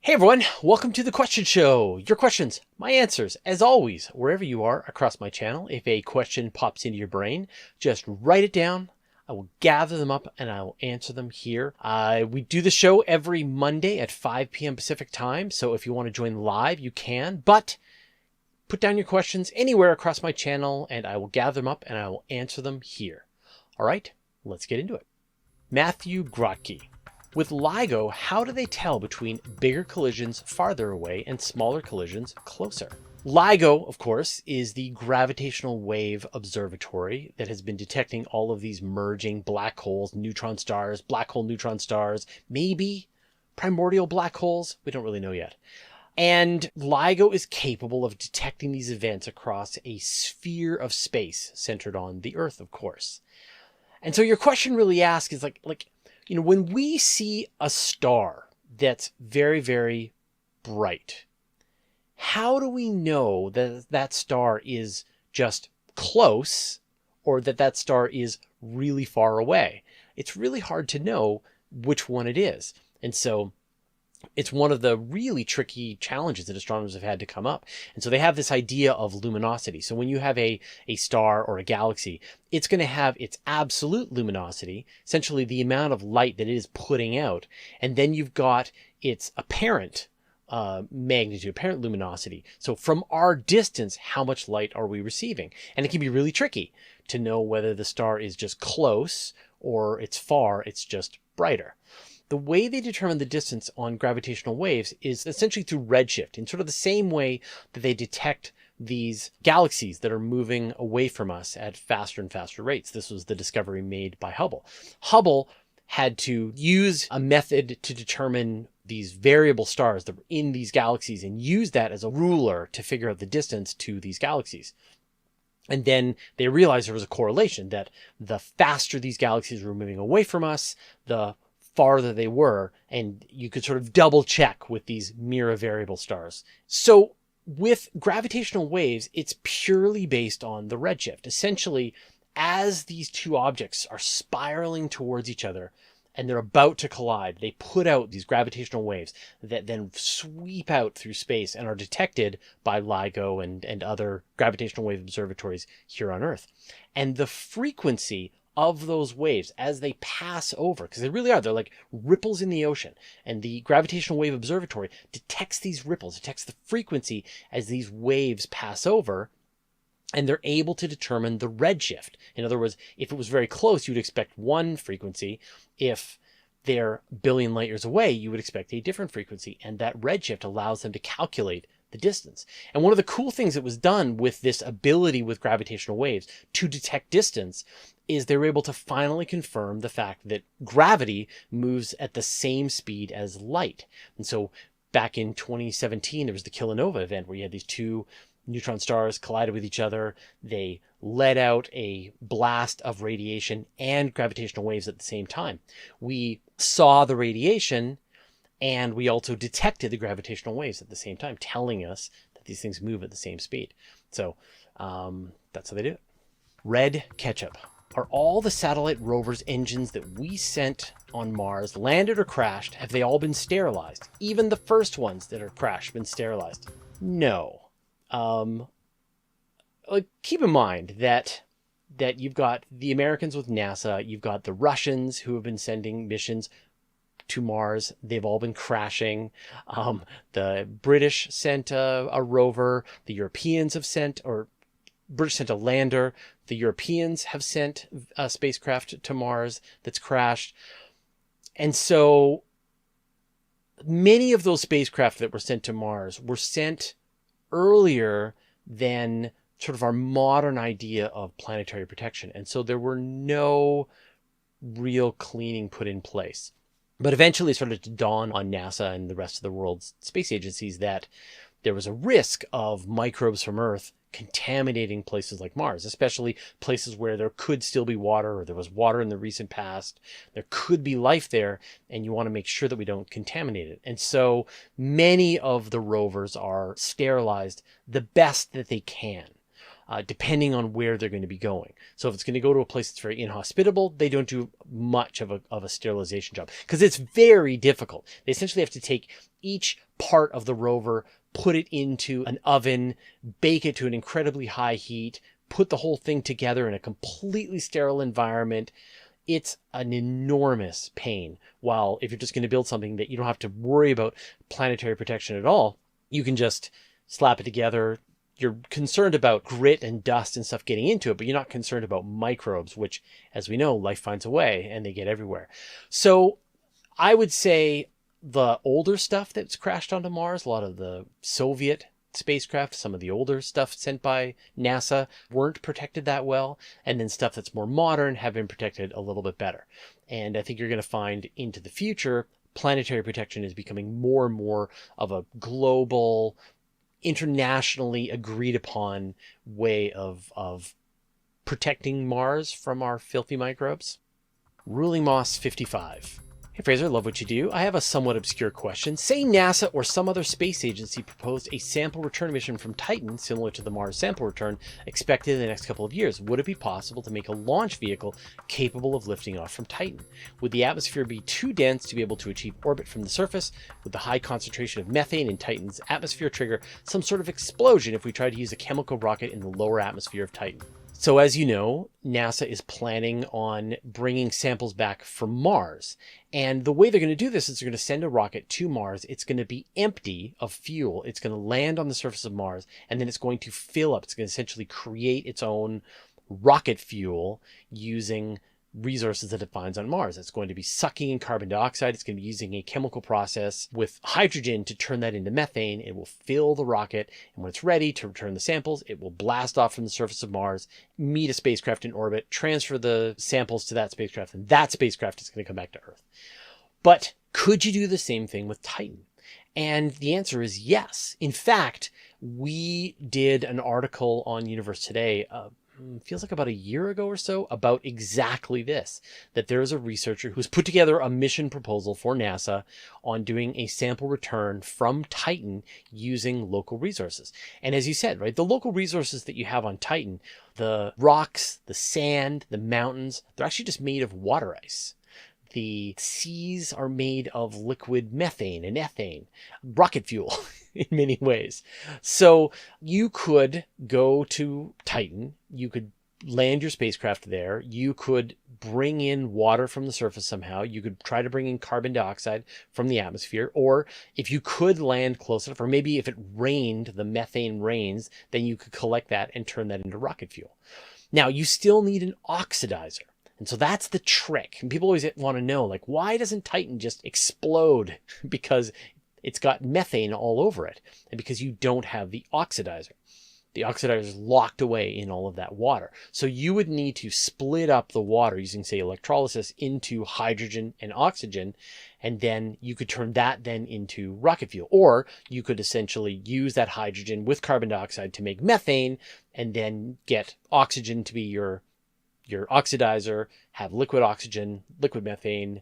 Hey everyone, welcome to the question show. Your questions, my answers, as always, wherever you are across my channel. If a question pops into your brain, just write it down. I will gather them up and I will answer them here. We do the show every Monday at 5 p.m. Pacific time. So if you want to join live, you can, but put down your questions anywhere across my channel and I will gather them up and I will answer them here. All right, let's get into it. Matthew Grotke. With LIGO, how do they tell between bigger collisions farther away and smaller collisions closer? LIGO, of course, is the gravitational wave observatory that has been detecting all of these merging black holes, neutron stars, black hole neutron stars, maybe primordial black holes. We don't really know yet. And LIGO is capable of detecting these events across a sphere of space centered on the Earth, of course. And so your question really asks is when we see a star that's very, very bright, how do we know that that star is just close or that that star is really far away? It's really hard to know which one it is. And so it's one of the really tricky challenges that astronomers have had to come up. And so they have this idea of luminosity. So when you have a star or a galaxy, it's going to have its absolute luminosity, essentially the amount of light that it is putting out. And then you've got its apparent magnitude, apparent luminosity. So from our distance, how much light are we receiving? And it can be really tricky to know whether the star is just close or it's far, it's just brighter. The way they determine the distance on gravitational waves is essentially through redshift, in sort of the same way that they detect these galaxies that are moving away from us at faster and faster rates. This was the discovery made by Hubble. Hubble had to use a method to determine these variable stars that were in these galaxies and use that as a ruler to figure out the distance to these galaxies. And then they realized there was a correlation that the faster these galaxies were moving away from us, the farther they were, and you could sort of double check with these mirror variable stars. So with gravitational waves, it's purely based on the redshift. Essentially, as these two objects are spiraling towards each other and they're about to collide, they put out these gravitational waves that then sweep out through space and are detected by LIGO and other gravitational wave observatories here on Earth. And the frequency of those waves as they pass over, because they really are, they're like ripples in the ocean, and the gravitational wave observatory detects these ripples, detects the frequency as these waves pass over, and they're able to determine the redshift. In other words, if it was very close, you'd expect one frequency. If they're a billion light years away, you would expect a different frequency, and that redshift allows them to calculate the distance. And one of the cool things that was done with this ability with gravitational waves to detect distance is they were able to finally confirm the fact that gravity moves at the same speed as light. And so back in 2017, there was the kilonova event where you had these two neutron stars collided with each other. They let out a blast of radiation and gravitational waves at the same time. We saw the radiation and we also detected the gravitational waves at the same time, telling us that these things move at the same speed. So that's how they do it. Red ketchup. Are all the satellite rovers engines that we sent on Mars landed or crashed? Have they all been sterilized? Even the first ones that are crashed been sterilized? No. Keep in mind that you've got the Americans with NASA, you've got the Russians who have been sending missions to Mars. They've all been crashing. The British sent a rover. The Europeans have sent, or British sent a lander. The Europeans have sent a spacecraft to Mars that's crashed. And so many of those spacecraft that were sent to Mars were sent earlier than sort of our modern idea of planetary protection. And so there were no real cleaning put in place. But eventually it started to dawn on NASA and the rest of the world's space agencies that there was a risk of microbes from Earth contaminating places like Mars, especially places where there could still be water, or there was water in the recent past. There could be life there, and you want to make sure that we don't contaminate it. And so many of the rovers are sterilized the best that they can. depending on where they're going to be going. So if it's going to go to a place that's very inhospitable, they don't do much of a sterilization job because it's very difficult. They essentially have to take each part of the rover, put it into an oven, bake it to an incredibly high heat, put the whole thing together in a completely sterile environment. It's an enormous pain. While if you're just going to build something that you don't have to worry about planetary protection at all, you can just slap it together. You're concerned about grit and dust and stuff getting into it, but you're not concerned about microbes, which, as we know, life finds a way and they get everywhere. So I would say the older stuff that's crashed onto Mars, a lot of the Soviet spacecraft, some of the older stuff sent by NASA weren't protected that well. And then stuff that's more modern have been protected a little bit better. And I think you're going to find into the future, planetary protection is becoming more and more of a global, internationally agreed upon way of protecting Mars from our filthy microbes. Ruling Moss 55. Hey Fraser, love what you do. I have a somewhat obscure question. Say NASA or some other space agency proposed a sample return mission from Titan, similar to the Mars sample return, expected in the next couple of years. Would it be possible to make a launch vehicle capable of lifting off from Titan? Would the atmosphere be too dense to be able to achieve orbit from the surface? Would the high concentration of methane in Titan's atmosphere trigger some sort of explosion if we tried to use a chemical rocket in the lower atmosphere of Titan? So as you know, NASA is planning on bringing samples back from Mars. And the way they're going to do this is they're going to send a rocket to Mars. It's going to be empty of fuel. It's going to land on the surface of Mars, and then it's going to fill up. It's going to essentially create its own rocket fuel using resources that it finds on Mars. It's going to be sucking in carbon dioxide. It's going to be using a chemical process with hydrogen to turn that into methane. It will fill the rocket, and when it's ready to return the samples, it will blast off from the surface of Mars, meet a spacecraft in orbit, transfer the samples to that spacecraft, and that spacecraft is going to come back to Earth. But could you do the same thing with Titan? And the answer is yes. In fact, we did an article on Universe Today, feels like about a year ago or so, about exactly this, that there is a researcher who's put together a mission proposal for NASA on doing a sample return from Titan using local resources. And as you said, right, the local resources that you have on Titan, the rocks, the sand, the mountains, they're actually just made of water ice. The seas are made of liquid methane and ethane, rocket fuel in many ways. So you could go to Titan, you could land your spacecraft there, you could bring in water from the surface somehow, you could try to bring in carbon dioxide from the atmosphere, or if you could land close enough, or maybe if it rained, the methane rains, then you could collect that and turn that into rocket fuel. Now, you still need an oxidizer. And so that's the trick. And people always want to know, like, why doesn't Titan just explode? Because it's got methane all over it. And because you don't have the oxidizer. The oxidizer is locked away in all of that water. So you would need to split up the water using, say, electrolysis into hydrogen and oxygen. And then you could turn that then into rocket fuel. Or you could essentially use that hydrogen with carbon dioxide to make methane and then get oxygen to be your oxidizer, have liquid oxygen, liquid methane,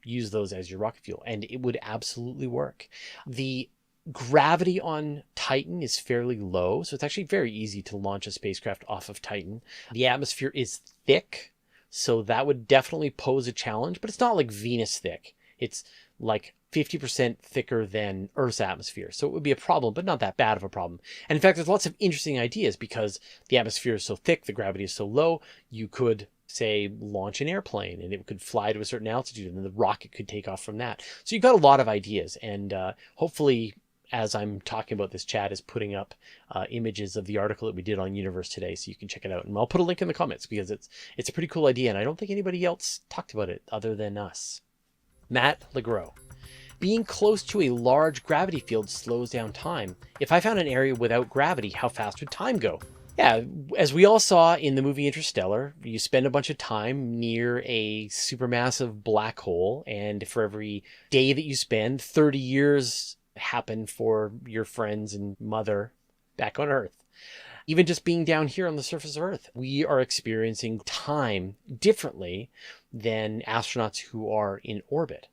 use those as your rocket fuel, and it would absolutely work. The gravity on Titan is fairly low, so it's actually very easy to launch a spacecraft off of Titan. The atmosphere is thick, so that would definitely pose a challenge, but it's not like Venus thick. It's like 50% thicker than Earth's atmosphere. So it would be a problem, but not that bad of a problem. And in fact, there's lots of interesting ideas because the atmosphere is so thick, the gravity is so low, you could, say, launch an airplane and it could fly to a certain altitude and then the rocket could take off from that. So you've got a lot of ideas, and hopefully, as I'm talking about this, Chad is putting up images of the article that we did on Universe Today, so you can check it out. And I'll put a link in the comments because it's a pretty cool idea, and I don't think anybody else talked about it other than us. Matt Legros. Being close to a large gravity field slows down time. If I found an area without gravity, how fast would time go? Yeah, as we all saw in the movie Interstellar, you spend a bunch of time near a supermassive black hole, and for every day that you spend, 30 years happen for your friends and mother back on Earth. Even just being down here on the surface of Earth, we are experiencing time differently than astronauts who are in orbit.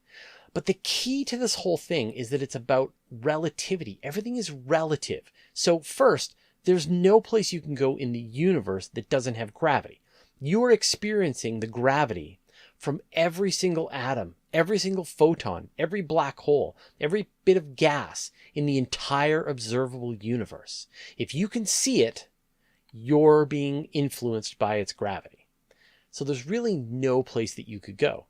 But the key to this whole thing is that it's about relativity. Everything is relative. So first, There's no place you can go in the universe that doesn't have gravity. You are experiencing the gravity from every single atom, every single photon, every black hole, every bit of gas in the entire observable universe. If you can see it, you're being influenced by its gravity. So there's really no place that you could go.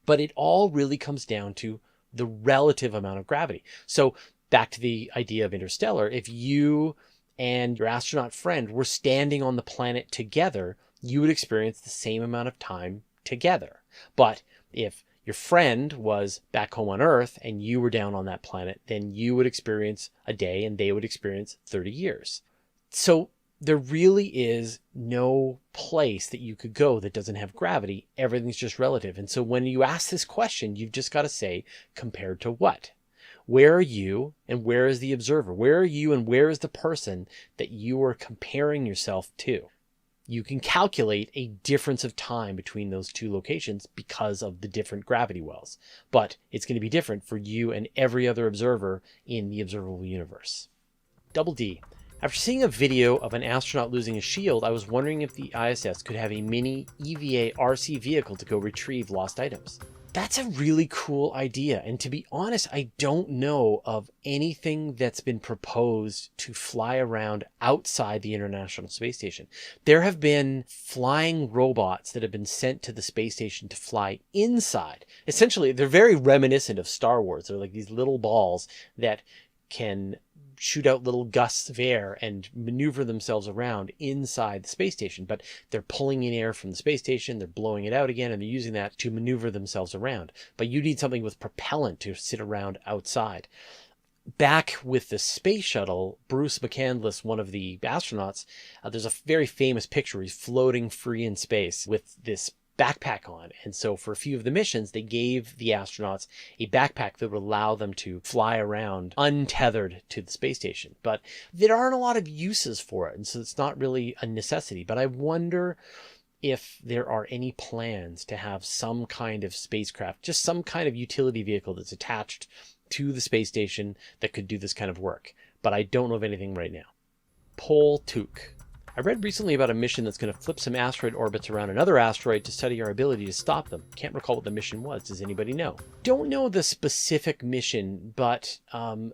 But it all really comes down to the relative amount of gravity. So back to the idea of interstellar, if you and your astronaut friend were standing on the planet together, you would experience the same amount of time together. But if your friend was back home on Earth and you were down on that planet, then you would experience a day and they would experience 30 years. So there really is no place that you could go that doesn't have gravity. Everything's just relative. And so when you ask this question, you've just got to say, compared to what? Where are you and where is the observer? Where are you and where is the person that you are comparing yourself to? You can calculate a difference of time between those two locations because of the different gravity wells. But it's going to be different for you and every other observer in the observable universe. Double D. After seeing a video of an astronaut losing a shield, I was wondering if the ISS could have a mini EVA RC vehicle to go retrieve lost items. That's a really cool idea. And to be honest, I don't know of anything that's been proposed to fly around outside the International Space Station. There have been flying robots that have been sent to the space station to fly inside. Essentially, they're very reminiscent of Star Wars. They're like these little balls that can shoot out little gusts of air and maneuver themselves around inside the space station. But they're pulling in air from the space station, they're blowing it out again, and they're using that to maneuver themselves around. But you need something with propellant to sit around outside. Back with the space shuttle, Bruce McCandless, one of the astronauts, there's a very famous picture where he's floating free in space with this backpack on. And so for a few of the missions, they gave the astronauts a backpack that would allow them to fly around untethered to the space station. But there aren't a lot of uses for it, and so it's not really a necessity. But I wonder if there are any plans to have some kind of spacecraft, just some kind of utility vehicle that's attached to the space station that could do this kind of work. But I don't know of anything right now. Pol Took. I read recently about a mission that's going to flip some asteroid orbits around another asteroid to study our ability to stop them. Can't recall what the mission was. Does anybody know? Don't know the specific mission, but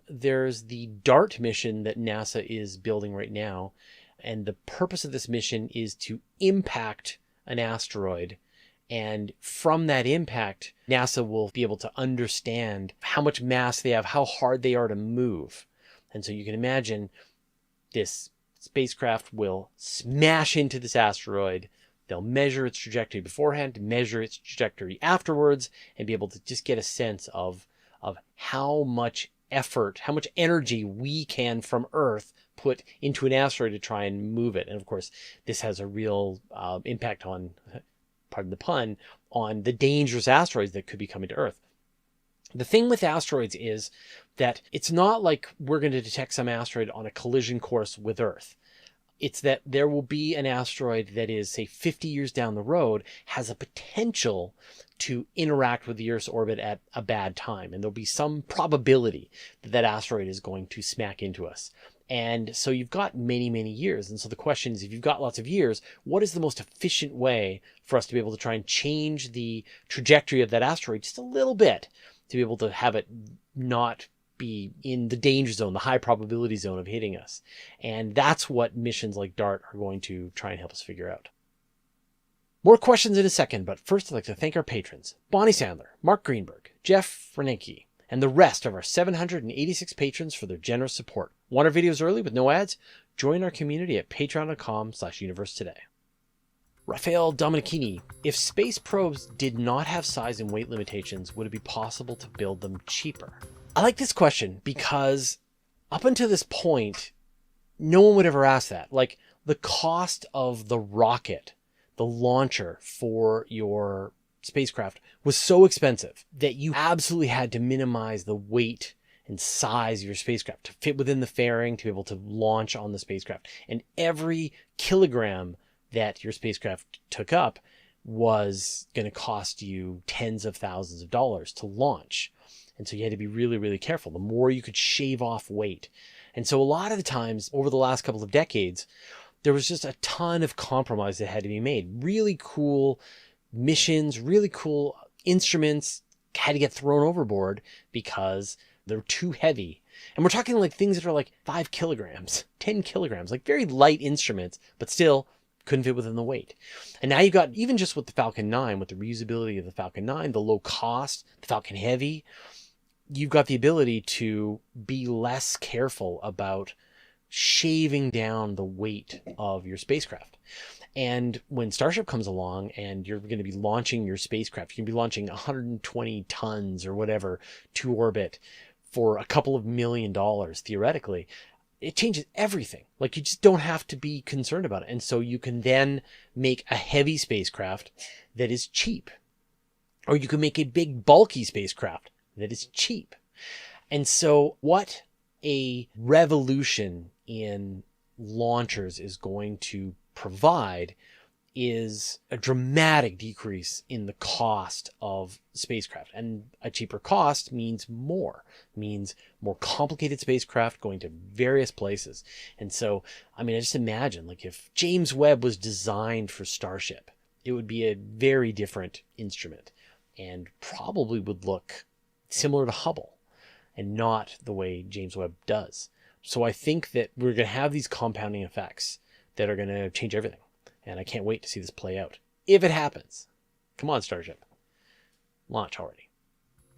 there's the DART mission that NASA is building right now. And the purpose of this mission is to impact an asteroid. And from that impact, NASA will be able to understand how much mass they have, how hard they are to move. And so you can imagine this spacecraft will smash into this asteroid. They'll measure its trajectory beforehand, measure its trajectory afterwards, and be able to just get a sense of how much effort, how much energy we can from Earth put into an asteroid to try and move it. And of course, this has a real impact on, pardon the pun, on the dangerous asteroids that could be coming to Earth. The thing with asteroids is that it's not like we're going to detect some asteroid on a collision course with Earth. It's that there will be an asteroid that is, say, 50 years down the road, has a potential to interact with the Earth's orbit at a bad time. And there'll be some probability that that asteroid is going to smack into us. And so you've got many, many years. And so the question is, if you've got lots of years, what is the most efficient way for us to be able to try and change the trajectory of that asteroid just a little bit to be able to have it not be in the danger zone, the high probability zone of hitting us? And that's what missions like DART are going to try and help us figure out. More questions in a second, but first I'd like to thank our patrons, Bonnie Sandler, Mark Greenberg, Jeff Renenke, and the rest of our 786 patrons for their generous support. Want our videos early with no ads? Join our community at patreon.com/universetoday. Raphael Dominichini, if space probes did not have size and weight limitations, would it be possible to build them cheaper? I like this question because up until this point, no one would ever ask that. Like, the cost of the rocket, the launcher for your spacecraft, was so expensive that you absolutely had to minimize the weight and size of your spacecraft to fit within the fairing, to be able to launch on the spacecraft. And every kilogram that your spacecraft took up was going to cost you tens of thousands of dollars to launch. And so you had to be really, really careful. The more you could shave off weight. And so a lot of the times over the last couple of decades, there was just a ton of compromise that had to be made. Really cool missions, really cool instruments had to get thrown overboard because they're too heavy. And we're talking like things that are like 5 kilograms, 10 kilograms, like very light instruments, but still couldn't fit within the weight. And now you got, even just with the Falcon 9, with the reusability of the Falcon 9, the low cost, the Falcon Heavy, you've got the ability to be less careful about shaving down the weight of your spacecraft. And when Starship comes along and you're going to be launching your spacecraft, you're going to be launching 120 tons or whatever to orbit for a couple of $1 million, theoretically, it changes everything. Like, you just don't have to be concerned about it. And so you can then make a heavy spacecraft that is cheap. Or you can make a big bulky spacecraft that is cheap. And so what a revolution in launchers is going to provide is a dramatic decrease in the cost of spacecraft. And a cheaper cost means more complicated spacecraft going to various places. And so, I mean, I just imagine, like, if James Webb was designed for Starship, it would be a very different instrument and probably would look similar to Hubble and not the way James Webb does. So I think that we're going to have these compounding effects that are going to change everything. And I can't wait to see this play out. If it happens. Come on, Starship. Launch already.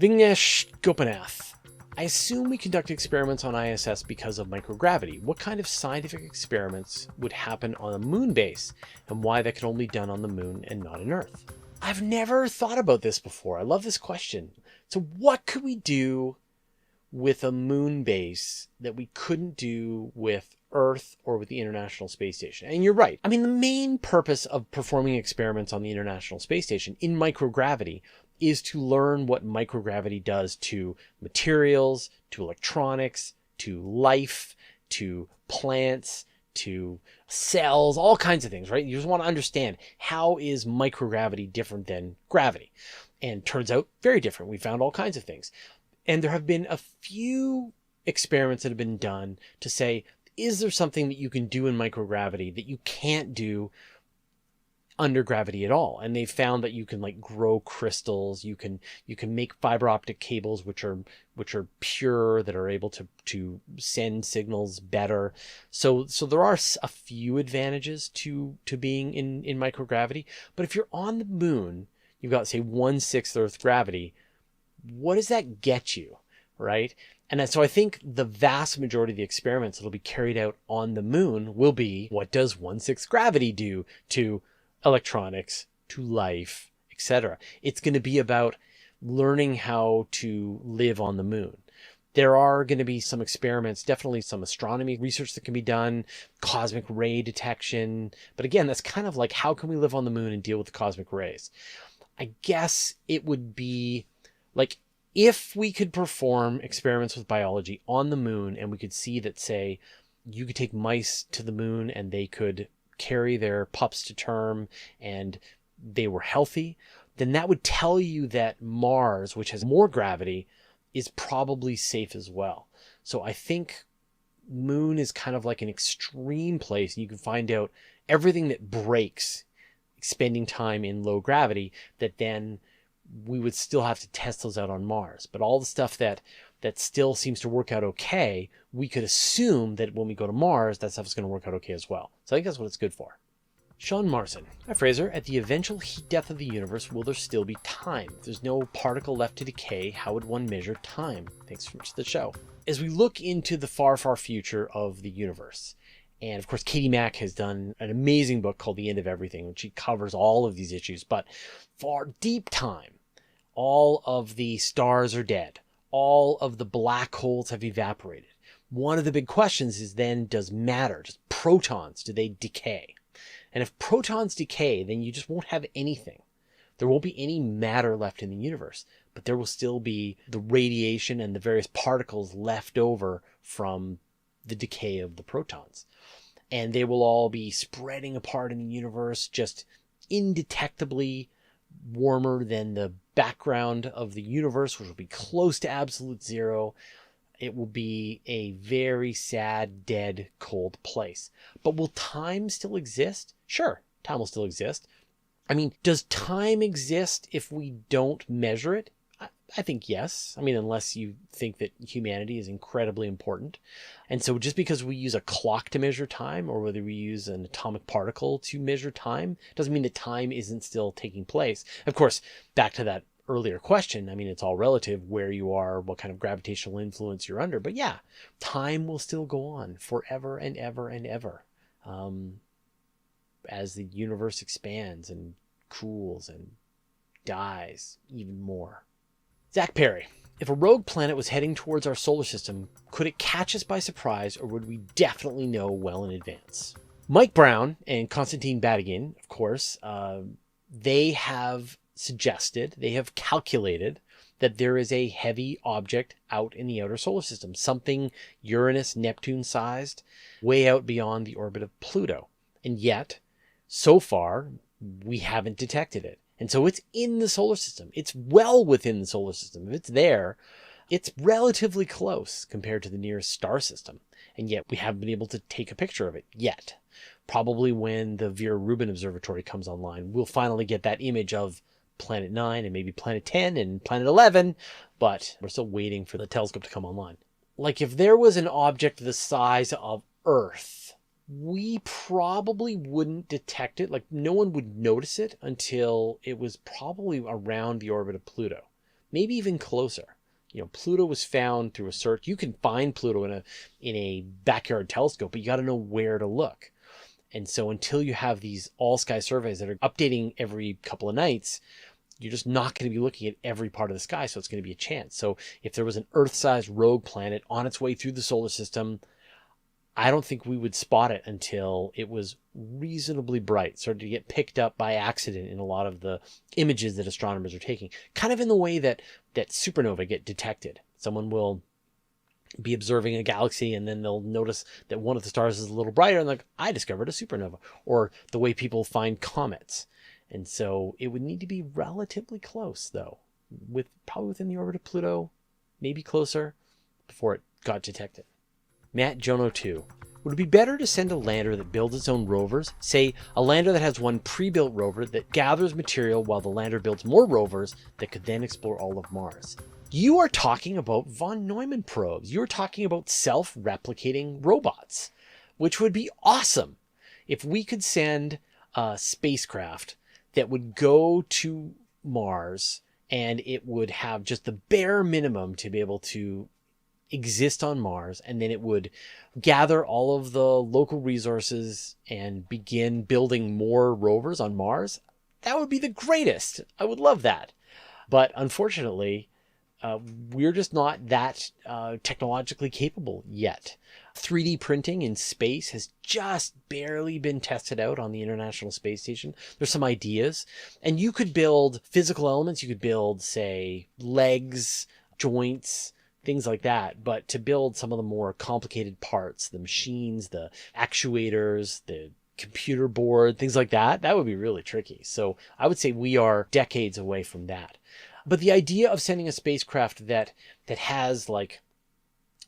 Vignesh Gopinath. I assume we conduct experiments on ISS because of microgravity. What kind of scientific experiments would happen on a moon base, and why that could only be done on the moon and not on Earth? I've never thought about this before. I love this question. So what could we do with a moon base that we couldn't do with Earth or with the International Space Station? And you're right. I mean, the main purpose of performing experiments on the International Space Station in microgravity is to learn what microgravity does to materials, to electronics, to life, to plants, to cells, all kinds of things, right? You just want to understand, how is microgravity different than gravity? And turns out very different. We found all kinds of things. And there have been a few experiments that have been done to say, is there something that you can do in microgravity that you can't do under gravity at all? And they've found that you can, like, grow crystals, you can make fiber optic cables which are pure, that are able to send signals better. So there are a few advantages to being in microgravity. But if you're on the moon, you've got, say, 1/6 Earth gravity. What does that get you, right? And so I think the vast majority of the experiments that will be carried out on the moon will be, what does 1/6 gravity do to electronics, to life, etc.? It's going to be about learning how to live on the moon. There are going to be some experiments, definitely some astronomy research that can be done, cosmic ray detection. But again, that's kind of like, how can we live on the moon and deal with the cosmic rays? I guess it would be like, if we could perform experiments with biology on the moon and we could see that, say, you could take mice to the moon and they could carry their pups to term and they were healthy, then that would tell you that Mars, which has more gravity, is probably safe as well. So I think moon is kind of like an extreme place. You can find out everything that breaks spending time in low gravity, that then we would still have to test those out on Mars. But all the stuff that still seems to work out okay, we could assume that when we go to Mars, that stuff is going to work out okay as well. So I think that's what it's good for. Sean Marson. Hi, Fraser. At the eventual heat death of the universe, will there still be time? If there's no particle left to decay, how would one measure time? Thanks so much for the show. As we look into the far, far future of the universe, and of course, Katie Mack has done an amazing book called The End of Everything, which she covers all of these issues. But for deep time, all of the stars are dead. All of the black holes have evaporated. One of the big questions is then, does matter, does protons, do they decay? And if protons decay, then you just won't have anything. There won't be any matter left in the universe, but there will still be the radiation and the various particles left over from the decay of the protons. And they will all be spreading apart in the universe, just indetectably warmer than the background of the universe, which will be close to absolute zero. It will be a very sad, dead, cold place. But will time still exist? Sure, time will still exist. I mean, does time exist if we don't measure it? I think yes. I mean, unless you think that humanity is incredibly important. And so just because we use a clock to measure time, or whether we use an atomic particle to measure time, doesn't mean that time isn't still taking place. Of course, back to that earlier question, I mean, it's all relative where you are, what kind of gravitational influence you're under. But yeah, time will still go on forever and ever and ever, as the universe expands and cools and dies even more. Zach Perry, if a rogue planet was heading towards our solar system, could it catch us by surprise, or would we definitely know well in advance? Mike Brown and Konstantin Batygin, of course, they have suggested, they have calculated that there is a heavy object out in the outer solar system, something Uranus, Neptune sized, way out beyond the orbit of Pluto. And yet, so far, we haven't detected it. And so it's in the solar system. It's well within the solar system. If it's there, it's relatively close compared to the nearest star system. And yet we haven't been able to take a picture of it yet. Probably when the Vera Rubin Observatory comes online, we'll finally get that image of Planet 9 and maybe Planet 10 and Planet 11, but we're still waiting for the telescope to come online. Like if there was an object the size of Earth, we probably wouldn't detect it. Like no one would notice it until it was probably around the orbit of Pluto, maybe even closer. You know, Pluto was found through a search. You can find Pluto in a backyard telescope, but you got to know where to look. And so until you have these all sky surveys that are updating every couple of nights, you're just not going to be looking at every part of the sky. So it's going to be a chance. So if there was an Earth-sized rogue planet on its way through the solar system, I don't think we would spot it until it was reasonably bright, started to get picked up by accident in a lot of the images that astronomers are taking, kind of in the way that supernovae get detected. Someone will be observing a galaxy and then they'll notice that one of the stars is a little brighter and like, I discovered a supernova, or the way people find comets. And so it would need to be relatively close though, probably within the orbit of Pluto, maybe closer, before it got detected. Matt Jono 2. Would it be better to send a lander that builds its own rovers? Say, a lander that has one pre-built rover that gathers material while the lander builds more rovers that could then explore all of Mars. You are talking about von Neumann probes. You're talking about self-replicating robots, which would be awesome if we could send a spacecraft that would go to Mars and it would have just the bare minimum to be able to exist on Mars, and then it would gather all of the local resources and begin building more rovers on Mars. That would be the greatest. I would love that. But unfortunately, we're just not that technologically capable yet. 3D printing in space has just barely been tested out on the International Space Station. There's some ideas, and you could build physical elements. You could build, say, legs, joints, things like that. But to build some of the more complicated parts, the machines, the actuators, the computer board, things like that, that would be really tricky. So I would say we are decades away from that. But the idea of sending a spacecraft that has like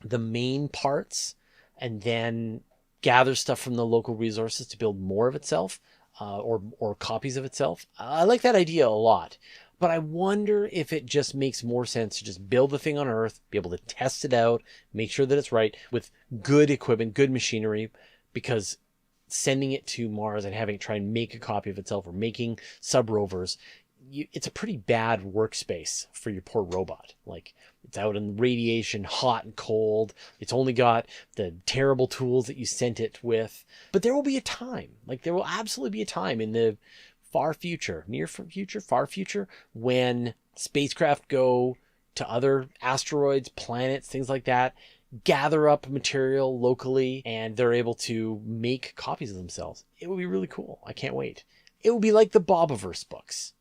the main parts and then gather stuff from the local resources to build more of itself, or copies of itself, I like that idea a lot. But I wonder if it just makes more sense to just build the thing on Earth, be able to test it out, make sure that it's right with good equipment, good machinery, because sending it to Mars and having it try and make a copy of itself, or making sub-rovers, it's a pretty bad workspace for your poor robot. Like, it's out in radiation, hot and cold. It's only got the terrible tools that you sent it with. But there will be a time, like there will absolutely be a time in the far future, near future, far future, when spacecraft go to other asteroids, planets, things like that, gather up material locally, and they're able to make copies of themselves. It will be really cool. I can't wait. It will be like the Bobiverse books.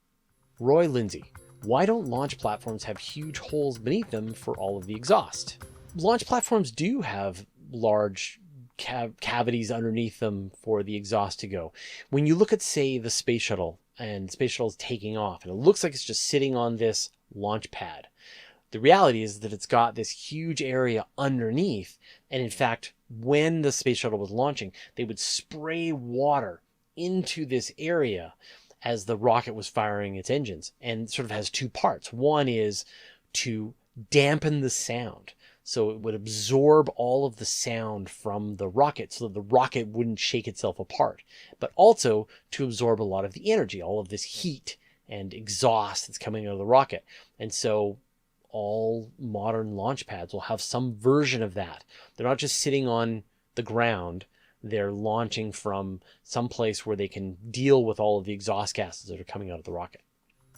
Roy Lindsay. Why don't launch platforms have huge holes beneath them for all of the exhaust? Launch platforms do have large cavities underneath them for the exhaust to go. When you look at, say, the space shuttle and the space shuttle is taking off, and it looks like it's just sitting on this launch pad. The reality is that it's got this huge area underneath, and in fact, when the space shuttle was launching, they would spray water into this area as the rocket was firing its engines, and sort of has two parts. One is to dampen the sound, so it would absorb all of the sound from the rocket so that the rocket wouldn't shake itself apart, but also to absorb a lot of the energy, all of this heat and exhaust that's coming out of the rocket. And so all modern launch pads will have some version of that. They're not just sitting on the ground. They're launching from some place where they can deal with all of the exhaust gases that are coming out of the rocket.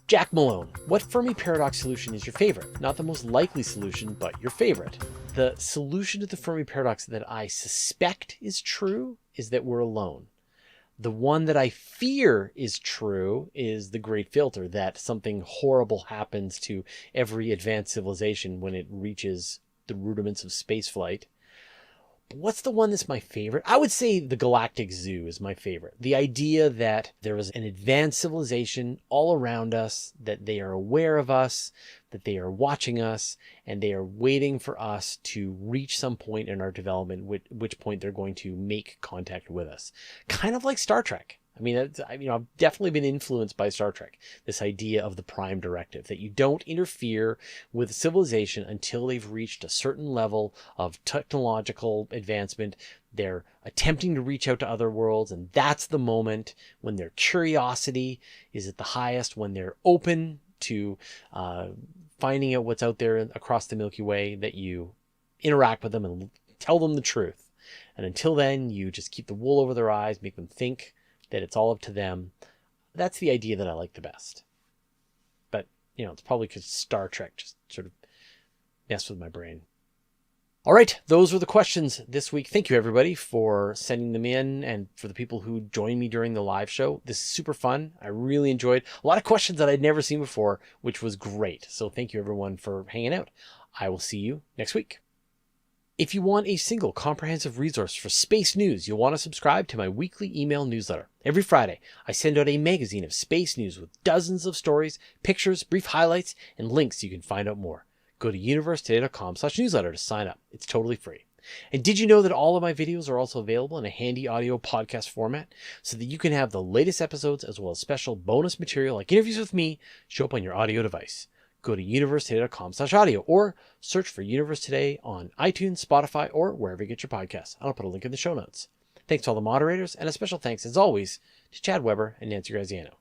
Jack Malone, what Fermi Paradox solution is your favorite? Not the most likely solution, but your favorite. The solution to the Fermi Paradox that I suspect is true is that we're alone. The one that I fear is true is the great filter, that something horrible happens to every advanced civilization when it reaches the rudiments of spaceflight. But what's the one that's my favorite? I would say the Galactic Zoo is my favorite. The idea that there is an advanced civilization all around us, that they are aware of us, that they are watching us, and they are waiting for us to reach some point in our development, which point they're going to make contact with us. Kind of like Star Trek. I mean, I've definitely been influenced by Star Trek. This idea of the Prime Directive, that you don't interfere with civilization until they've reached a certain level of technological advancement. They're attempting to reach out to other worlds, and that's the moment when their curiosity is at the highest, when they're open to finding out what's out there across the Milky Way, that you interact with them and tell them the truth. And until then, you just keep the wool over their eyes, make them think that it's all up to them. That's the idea that I like the best. But, it's probably because Star Trek just sort of messed with my brain. All right, those were the questions this week. Thank you, everybody, for sending them in, and for the people who joined me during the live show. This is super fun. I really enjoyed a lot of questions that I'd never seen before, which was great. So thank you, everyone, for hanging out. I will see you next week. If you want a single comprehensive resource for space news, you'll want to subscribe to my weekly email newsletter. Every Friday, I send out a magazine of space news with dozens of stories, pictures, brief highlights, and links so you can find out more. Go to universetoday.com/newsletter to sign up. It's totally free. And did you know that all of my videos are also available in a handy audio podcast format so that you can have the latest episodes as well as special bonus material like interviews with me show up on your audio device? Go to universetoday.com/audio or search for Universe Today on iTunes, Spotify, or wherever you get your podcasts. I'll put a link in the show notes. Thanks to all the moderators, and a special thanks, as always, to Chad Weber and Nancy Graziano.